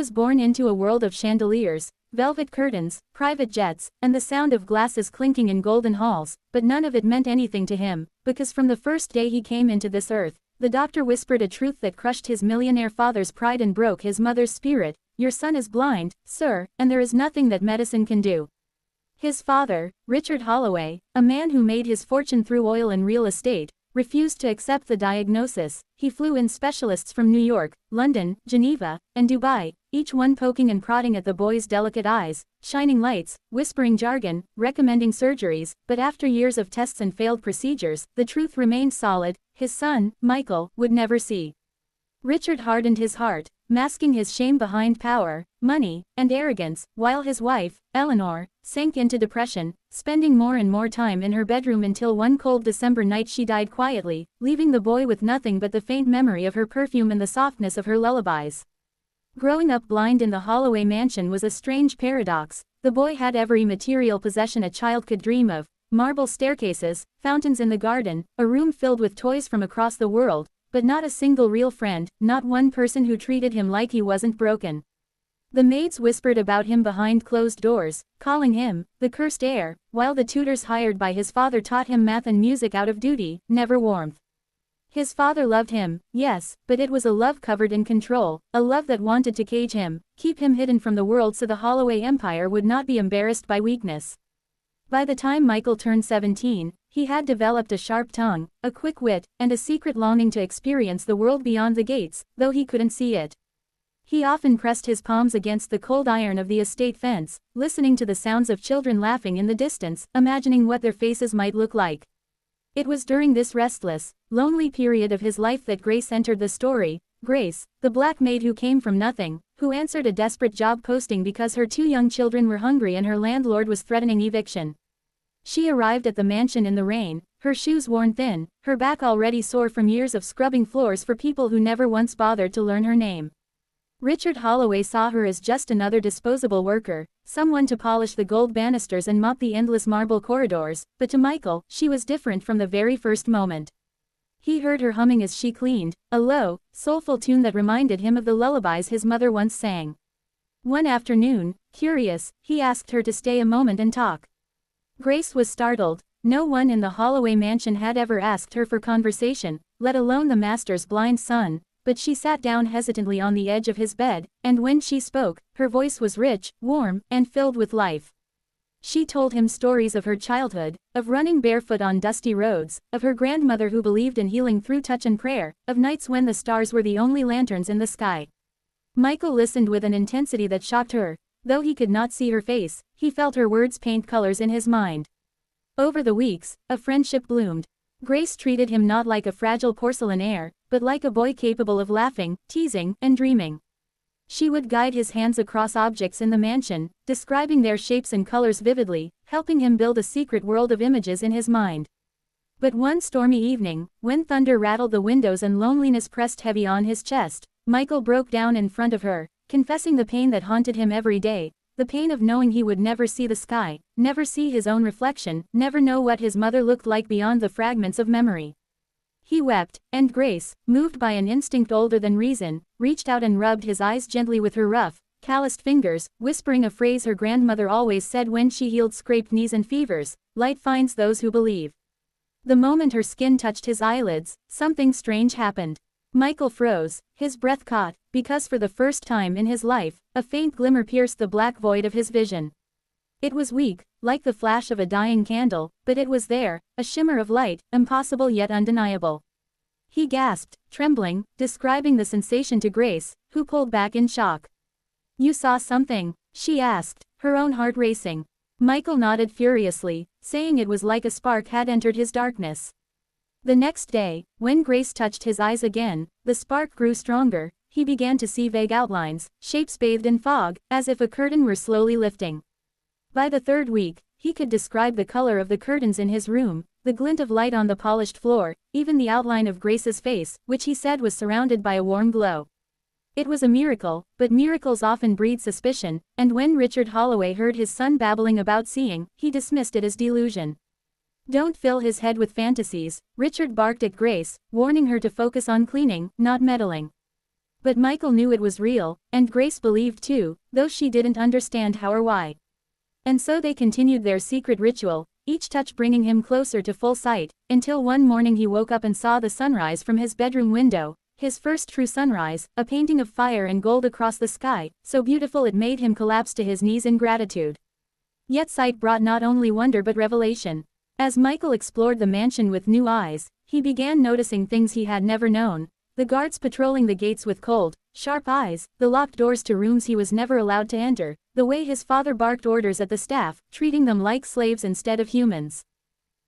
was born into a world of chandeliers, velvet curtains, private jets, and the sound of glasses clinking in golden halls, but none of it meant anything to him, because from the first day he came into this earth, the doctor whispered a truth that crushed his millionaire father's pride and broke his mother's spirit: "Your son is blind, sir, and there is nothing that medicine can do." His father, Richard Holloway, a man who made his fortune through oil and real estate, refused to accept the diagnosis. He flew in specialists from New York, London, Geneva, and Dubai, each one poking and prodding at the boy's delicate eyes, shining lights, whispering jargon, recommending surgeries, but after years of tests and failed procedures, the truth remained solid: his son, Michael, would never see. Richard hardened his heart, masking his shame behind power, money, and arrogance, while his wife, Eleanor, sank into depression, spending more and more time in her bedroom until one cold December night she died quietly, leaving the boy with nothing but the faint memory of her perfume and the softness of her lullabies. Growing up blind in the Holloway mansion was a strange paradox. The boy had every material possession a child could dream of: marble staircases, fountains in the garden, a room filled with toys from across the world, but not a single real friend, not one person who treated him like he wasn't broken. The maids whispered about him behind closed doors, calling him the cursed heir, while the tutors hired by his father taught him math and music out of duty, never warmth. His father loved him, yes, but it was a love covered in control, a love that wanted to cage him, keep him hidden from the world so the Holloway empire would not be embarrassed by weakness. By the time Michael turned 17, he had developed a sharp tongue, a quick wit, and a secret longing to experience the world beyond the gates, though he couldn't see it. He often pressed his palms against the cold iron of the estate fence, listening to the sounds of children laughing in the distance, imagining what their faces might look like. It was during this restless, lonely period of his life that Grace entered the story. Grace, the black maid who came from nothing, who answered a desperate job posting because her 2 young children were hungry and her landlord was threatening eviction. She arrived at the mansion in the rain, her shoes worn thin, her back already sore from years of scrubbing floors for people who never once bothered to learn her name. Richard Holloway saw her as just another disposable worker, someone to polish the gold banisters and mop the endless marble corridors, but to Michael, she was different from the very first moment. He heard her humming as she cleaned, a low, soulful tune that reminded him of the lullabies his mother once sang. One afternoon, curious, he asked her to stay a moment and talk. Grace was startled. No one in the Holloway mansion had ever asked her for conversation, let alone the master's blind son, but she sat down hesitantly on the edge of his bed, and when she spoke, her voice was rich, warm, and filled with life. She told him stories of her childhood, of running barefoot on dusty roads, of her grandmother who believed in healing through touch and prayer, of nights when the stars were the only lanterns in the sky. Michael listened with an intensity that shocked her. Though he could not see her face, he felt her words paint colors in his mind. Over the weeks, a friendship bloomed. Grace treated him not like a fragile porcelain heir, but like a boy capable of laughing, teasing, and dreaming. She would guide his hands across objects in the mansion, describing their shapes and colors vividly, helping him build a secret world of images in his mind. But one stormy evening, when thunder rattled the windows and loneliness pressed heavy on his chest, Michael broke down in front of her, confessing the pain that haunted him every day, the pain of knowing he would never see the sky, never see his own reflection, never know what his mother looked like beyond the fragments of memory. He wept, and Grace, moved by an instinct older than reason, reached out and rubbed his eyes gently with her rough, calloused fingers, whispering a phrase her grandmother always said when she healed scraped knees and fevers: "Light finds those who believe." The moment her skin touched his eyelids, something strange happened. Michael froze, his breath caught, because for the first time in his life, a faint glimmer pierced the black void of his vision. It was weak, like the flash of a dying candle, but it was there, a shimmer of light, impossible yet undeniable. He gasped, trembling, describing the sensation to Grace, who pulled back in shock. "You saw something?" she asked, her own heart racing. Michael nodded furiously, saying it was like a spark had entered his darkness. The next day, when Grace touched his eyes again, the spark grew stronger. He began to see vague outlines, shapes bathed in fog, as if a curtain were slowly lifting. By the 3rd week, he could describe the color of the curtains in his room, the glint of light on the polished floor, even the outline of Grace's face, which he said was surrounded by a warm glow. It was a miracle, but miracles often breed suspicion, and when Richard Holloway heard his son babbling about seeing, he dismissed it as delusion. "Don't fill his head with fantasies," Richard barked at Grace, warning her to focus on cleaning, not meddling. But Michael knew it was real, and Grace believed too, though she didn't understand how or why. And so they continued their secret ritual, each touch bringing him closer to full sight, until one morning he woke up and saw the sunrise from his bedroom window, his first true sunrise, a painting of fire and gold across the sky, so beautiful it made him collapse to his knees in gratitude. Yet sight brought not only wonder but revelation. As Michael explored the mansion with new eyes, he began noticing things he had never known. The guards patrolling the gates with cold, sharp eyes, the locked doors to rooms he was never allowed to enter, the way his father barked orders at the staff, treating them like slaves instead of humans.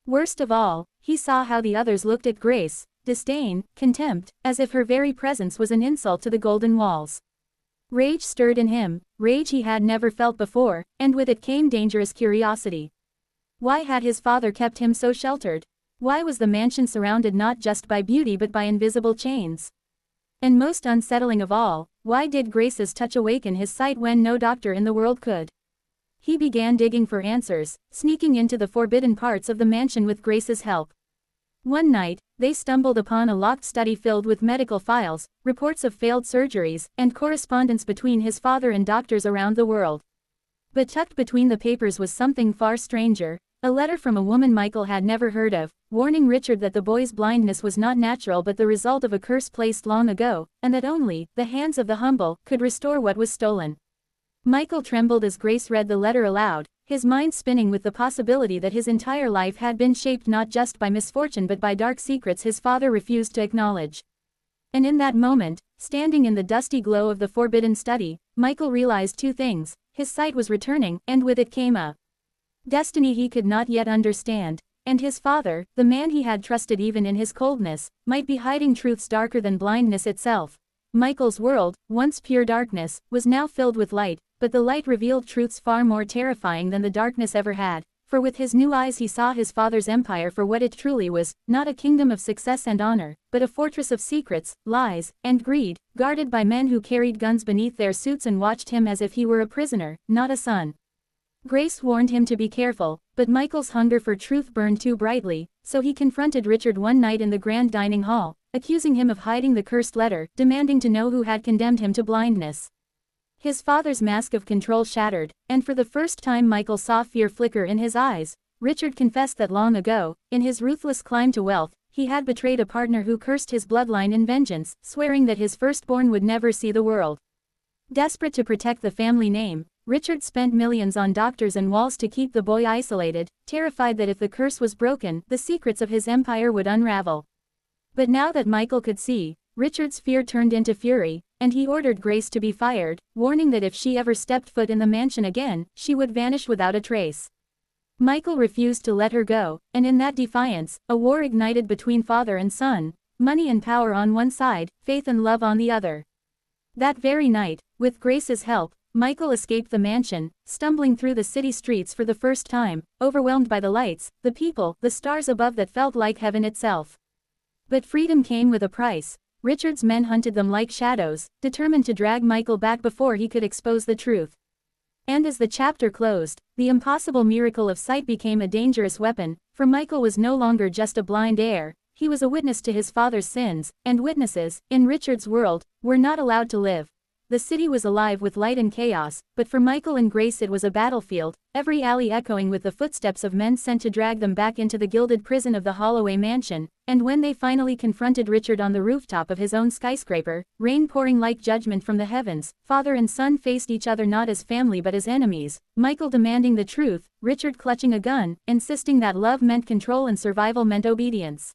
Worst of all, he saw how the others looked at Grace, disdain, contempt, as if her very presence was an insult to the golden walls. Rage stirred in him, rage he had never felt before, and with it came dangerous curiosity. Why had his father kept him so sheltered? Why was the mansion surrounded not just by beauty but by invisible chains? And most unsettling of all, why did Grace's touch awaken his sight when no doctor in the world could? He began digging for answers, sneaking into the forbidden parts of the mansion with Grace's help. One night, they stumbled upon a locked study filled with medical files, reports of failed surgeries, and correspondence between his father and doctors around the world. But tucked between the papers was something far stranger, a letter from a woman Michael had never heard of, warning Richard that the boy's blindness was not natural but the result of a curse placed long ago, and that only the hands of the humble could restore what was stolen. Michael trembled as Grace read the letter aloud, his mind spinning with the possibility that his entire life had been shaped not just by misfortune but by dark secrets his father refused to acknowledge. And in that moment, standing in the dusty glow of the forbidden study, Michael realized two things: his sight was returning, and with it came a destiny he could not yet understand. And his father, the man he had trusted even in his coldness, might be hiding truths darker than blindness itself. Michael's world, once pure darkness, was now filled with light, but the light revealed truths far more terrifying than the darkness ever had, for with his new eyes he saw his father's empire for what it truly was, not a kingdom of success and honor, but a fortress of secrets, lies, and greed, guarded by men who carried guns beneath their suits and watched him as if he were a prisoner, not a son. Grace warned him to be careful, but Michael's hunger for truth burned too brightly, so he confronted Richard one night in the grand dining hall, accusing him of hiding the cursed letter, demanding to know who had condemned him to blindness. His father's mask of control shattered, and for the first time Michael saw fear flicker in his eyes. Richard confessed that long ago, in his ruthless climb to wealth, he had betrayed a partner who cursed his bloodline in vengeance, swearing that his firstborn would never see the world. Desperate to protect the family name, Richard spent millions on doctors and walls to keep the boy isolated, terrified that if the curse was broken, the secrets of his empire would unravel. But now that Michael could see, Richard's fear turned into fury, and he ordered Grace to be fired, warning that if she ever stepped foot in the mansion again, she would vanish without a trace. Michael refused to let her go, and in that defiance, a war ignited between father and son, money and power on one side, faith and love on the other. That very night, with Grace's help, Michael escaped the mansion, stumbling through the city streets for the first time, overwhelmed by the lights, the people, the stars above that felt like heaven itself. But freedom came with a price. Richard's men hunted them like shadows, determined to drag Michael back before he could expose the truth. And as the chapter closed, the impossible miracle of sight became a dangerous weapon, for Michael was no longer just a blind heir, he was a witness to his father's sins, and witnesses, in Richard's world, were not allowed to live. The city was alive with light and chaos, but for Michael and Grace it was a battlefield, every alley echoing with the footsteps of men sent to drag them back into the gilded prison of the Holloway mansion, and when they finally confronted Richard on the rooftop of his own skyscraper, rain pouring like judgment from the heavens, father and son faced each other not as family but as enemies, Michael demanding the truth, Richard clutching a gun, insisting that love meant control and survival meant obedience.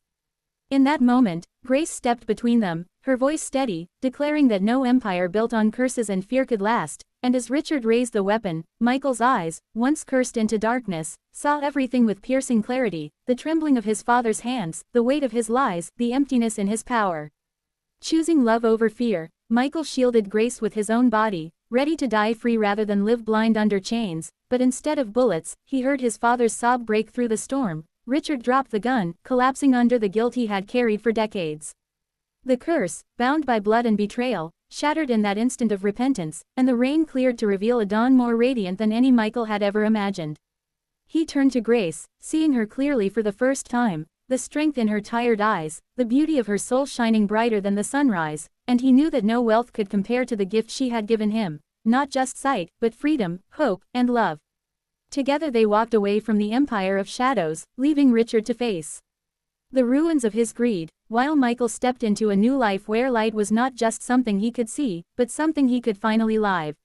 In that moment, Grace stepped between them, her voice steady, declaring that no empire built on curses and fear could last, and as Richard raised the weapon, Michael's eyes, once cursed into darkness, saw everything with piercing clarity, the trembling of his father's hands, the weight of his lies, the emptiness in his power. Choosing love over fear, Michael shielded Grace with his own body, ready to die free rather than live blind under chains, but instead of bullets, he heard his father's sob break through the storm. Richard dropped the gun, collapsing under the guilt he had carried for decades. The curse, bound by blood and betrayal, shattered in that instant of repentance, and the rain cleared to reveal a dawn more radiant than any Michael had ever imagined. He turned to Grace, seeing her clearly for the first time, The strength in her tired eyes, the beauty of her soul shining brighter than the sunrise, and he knew that no wealth could compare to the gift she had given him, not just sight, but freedom, hope, and love. Together they walked away from the empire of shadows, leaving Richard to face the ruins of his greed, while Michael stepped into a new life where light was not just something he could see, but something he could finally live.